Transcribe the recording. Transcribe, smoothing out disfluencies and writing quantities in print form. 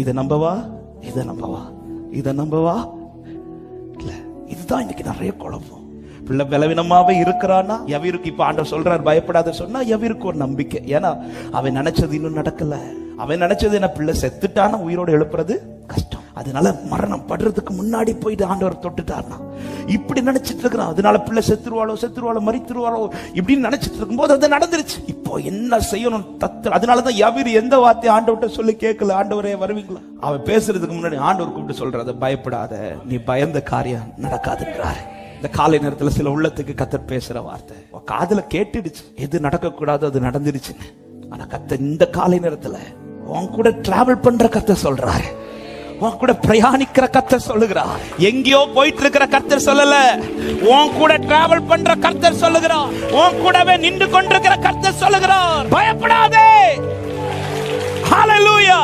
இதை நம்பவா, இதை நம்பவா, இதை நம்பவா? இல்ல, இதுதான் இன்னைக்கு நிறைய குழப்பம். பிள்ளை பலவீனமாவே இருக்கிறான்னா எவருக்கு இப்ப ஆண்டவர் சொல்றார் பயப்படாத சொன்னா எவருக்கு ஒரு நம்பிக்கை. ஏன்னா அவன் நினைச்சது இன்னும் நடக்கல. அவன் நினைச்சது என்ன, பிள்ளை செத்துட்டானா உயிரோடு எழுப்புறது கஷ்டம். அதனால மரணம் படுறதுக்கு முன்னாடி போயிட்டு ஆண்டவர் தொட்டுட்டார்னா இப்படி நினைச்சிட்டு இருக்கிறான். அதனால பிள்ளை செத்துருவாளோ மரித்துருவாளோ இப்படின்னு நினைச்சிட்டு இருக்கும்போது அது நடந்துருச்சு. இப்போ என்ன செய்யணும் அதனாலதான் எவரு எந்த வார்த்தையை ஆண்டவர்கிட்ட சொல்லி கேட்கல. ஆண்டவரே வருவீங்களா? அவன் பேசுறதுக்கு முன்னாடி ஆண்டவர் கூப்பிட்டு சொல்றாத, பயப்படாத, நீ பயந்த காரியம் நடக்காதுன்றாரு. இந்த காலை நேரத்துல சில உள்ளத்துக்கு கர்த்தர் பேசுற வார்த்தை காதுல கேட்டுடுச்சு. எது நடக்க கூடாது அது நடந்துருச்சுன்னு. ஆனா கர்த்தர் இந்த காலை நேரத்துல உன் கூட டிராவல் பண்ற கர்த்தர் சொல்றாரு, உன் கூட பிரயாணிக்கிற கர்த்தர் சொல்லுகிறார். எங்கேயோ போயிட்டு இருக்கிற கர்த்தர் சொல்லல, உன் கூட டிராவல் பண்ற கர்த்தர் சொல்லுகிறார். உன் கூடவே நின்று கொண்டிருக்கிற கர்த்தர் சொல்லுகிறார், பயப்படாதே. ஹalleluya.